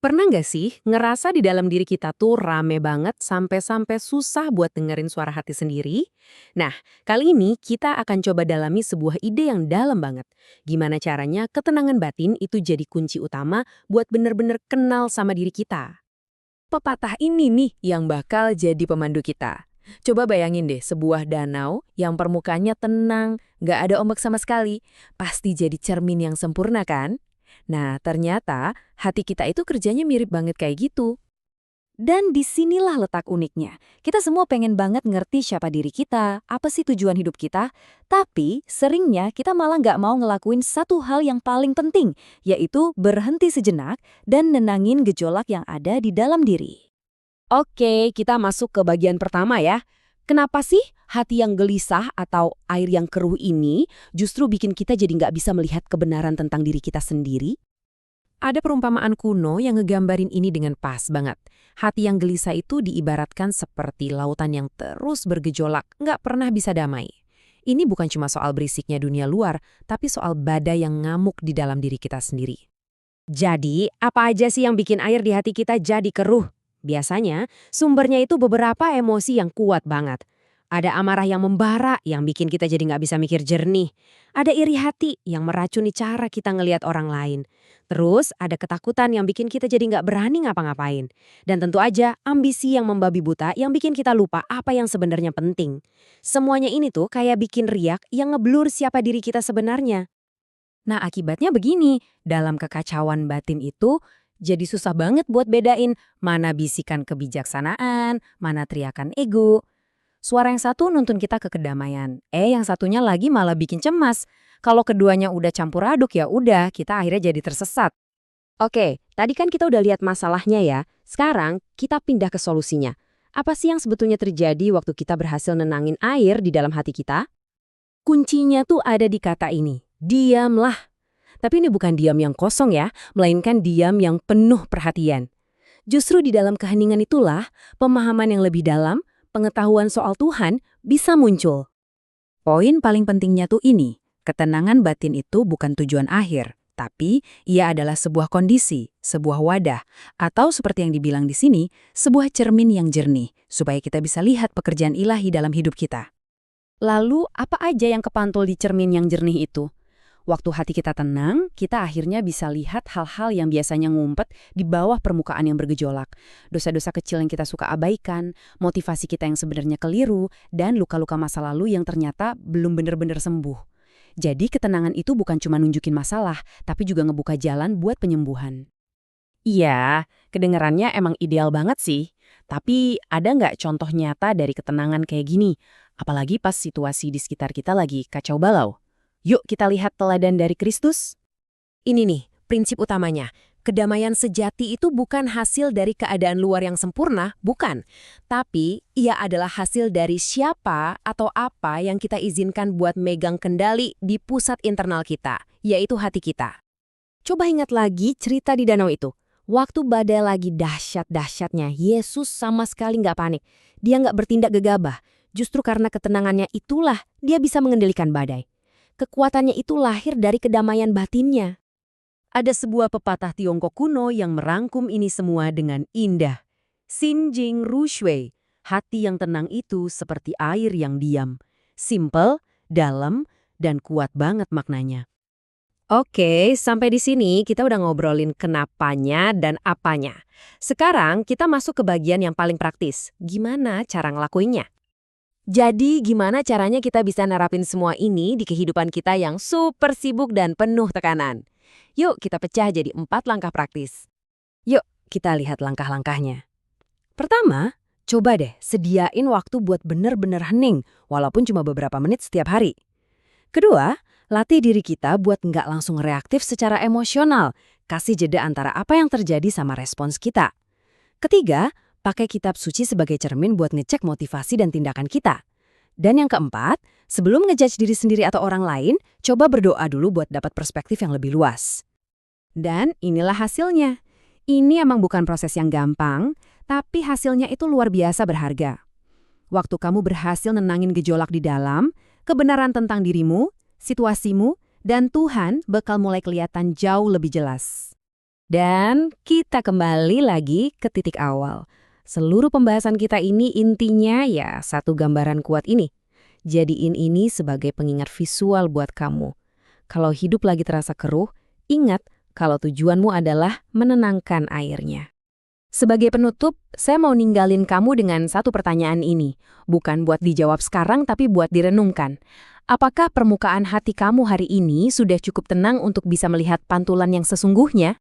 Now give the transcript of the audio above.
Pernah nggak sih ngerasa di dalam diri kita tuh rame banget sampai-sampai susah buat dengerin suara hati sendiri? Nah, kali ini kita akan coba dalami sebuah ide yang dalam banget. Gimana caranya ketenangan batin itu jadi kunci utama buat bener-bener kenal sama diri kita. Pepatah ini nih yang bakal jadi pemandu kita. Coba bayangin deh sebuah danau yang permukaannya tenang, nggak ada ombak sama sekali. Pasti jadi cermin yang sempurna kan? Nah, ternyata hati kita itu kerjanya mirip banget kayak gitu. Dan disinilah letak uniknya. Kita semua pengen banget ngerti siapa diri kita, apa sih tujuan hidup kita, tapi seringnya kita malah nggak mau ngelakuin satu hal yang paling penting, yaitu berhenti sejenak dan nenangin gejolak yang ada di dalam diri. Oke, kita masuk ke bagian pertama ya. Kenapa sih hati yang gelisah atau air yang keruh ini justru bikin kita jadi nggak bisa melihat kebenaran tentang diri kita sendiri? Ada perumpamaan kuno yang ngegambarin ini dengan pas banget. Hati yang gelisah itu diibaratkan seperti lautan yang terus bergejolak, nggak pernah bisa damai. Ini bukan cuma soal berisiknya dunia luar, tapi soal badai yang ngamuk di dalam diri kita sendiri. Jadi, apa aja sih yang bikin air di hati kita jadi keruh? Biasanya, sumbernya itu beberapa emosi yang kuat banget. Ada amarah yang membara yang bikin kita jadi nggak bisa mikir jernih. Ada iri hati yang meracuni cara kita ngelihat orang lain. Terus ada ketakutan yang bikin kita jadi nggak berani ngapa-ngapain. Dan tentu aja ambisi yang membabi buta yang bikin kita lupa apa yang sebenarnya penting. Semuanya ini tuh kayak bikin riak yang ngeblur siapa diri kita sebenarnya. Nah akibatnya begini, dalam kekacauan batin itu jadi susah banget buat bedain mana bisikan kebijaksanaan, mana teriakan ego. Suara yang satu nuntun kita ke kedamaian, yang satunya lagi malah bikin cemas. Kalau keduanya udah campur aduk ya udah, kita akhirnya jadi tersesat. Oke, tadi kan kita udah lihat masalahnya ya. Sekarang kita pindah ke solusinya. Apa sih yang sebetulnya terjadi waktu kita berhasil nenangin air di dalam hati kita? Kuncinya tuh ada di kata ini, diamlah. Tapi ini bukan diam yang kosong ya, melainkan diam yang penuh perhatian. Justru di dalam keheningan itulah pemahaman yang lebih dalam, pengetahuan soal Tuhan bisa muncul. Poin paling pentingnya tuh ini, ketenangan batin itu bukan tujuan akhir, tapi ia adalah sebuah kondisi, sebuah wadah, atau seperti yang dibilang di sini, sebuah cermin yang jernih, supaya kita bisa lihat pekerjaan ilahi dalam hidup kita. Lalu apa aja yang kepantul di cermin yang jernih itu? Waktu hati kita tenang, kita akhirnya bisa lihat hal-hal yang biasanya ngumpet di bawah permukaan yang bergejolak. Dosa-dosa kecil yang kita suka abaikan, motivasi kita yang sebenarnya keliru, dan luka-luka masa lalu yang ternyata belum benar-benar sembuh. Jadi ketenangan itu bukan cuma nunjukin masalah, tapi juga ngebuka jalan buat penyembuhan. Iya, kedengarannya emang ideal banget sih. Tapi ada nggak contoh nyata dari ketenangan kayak gini? Apalagi pas situasi di sekitar kita lagi kacau balau. Yuk kita lihat teladan dari Kristus. Ini nih, prinsip utamanya. Kedamaian sejati itu bukan hasil dari keadaan luar yang sempurna, bukan. Tapi, ia adalah hasil dari siapa atau apa yang kita izinkan buat megang kendali di pusat internal kita, yaitu hati kita. Coba ingat lagi cerita di danau itu. Waktu badai lagi dahsyat-dahsyatnya, Yesus sama sekali nggak panik. Dia nggak bertindak gegabah. Justru karena ketenangannya itulah dia bisa mengendalikan badai. Kekuatannya itu lahir dari kedamaian batinnya. Ada sebuah pepatah Tiongkok kuno yang merangkum ini semua dengan indah. Xin Jing Ru Shui, hati yang tenang itu seperti air yang diam. Simple, dalam, dan kuat banget maknanya. Oke, sampai di sini kita udah ngobrolin kenapanya dan apanya. Sekarang kita masuk ke bagian yang paling praktis. Gimana cara ngelakuinnya? Jadi gimana caranya kita bisa nerapin semua ini di kehidupan kita yang super sibuk dan penuh tekanan? Yuk kita pecah jadi 4 langkah praktis. Yuk kita lihat langkah-langkahnya. Pertama, coba deh sediain waktu buat bener-bener hening, walaupun cuma beberapa menit setiap hari. Kedua, latih diri kita buat nggak langsung reaktif secara emosional, kasih jeda antara apa yang terjadi sama respons kita. Ketiga, pakai kitab suci sebagai cermin buat ngecek motivasi dan tindakan kita. Dan yang keempat, sebelum ngejudge diri sendiri atau orang lain, coba berdoa dulu buat dapat perspektif yang lebih luas. Dan inilah hasilnya. Ini emang bukan proses yang gampang, tapi hasilnya itu luar biasa berharga. Waktu kamu berhasil nenangin gejolak di dalam, kebenaran tentang dirimu, situasimu, dan Tuhan bakal mulai kelihatan jauh lebih jelas. Dan kita kembali lagi ke titik awal. Seluruh pembahasan kita ini intinya ya satu gambaran kuat ini. Jadiin ini sebagai pengingat visual buat kamu. Kalau hidup lagi terasa keruh, ingat kalau tujuanmu adalah menenangkan airnya. Sebagai penutup, saya mau ninggalin kamu dengan satu pertanyaan ini. Bukan buat dijawab sekarang, tapi buat direnungkan. Apakah permukaan hati kamu hari ini sudah cukup tenang untuk bisa melihat pantulan yang sesungguhnya?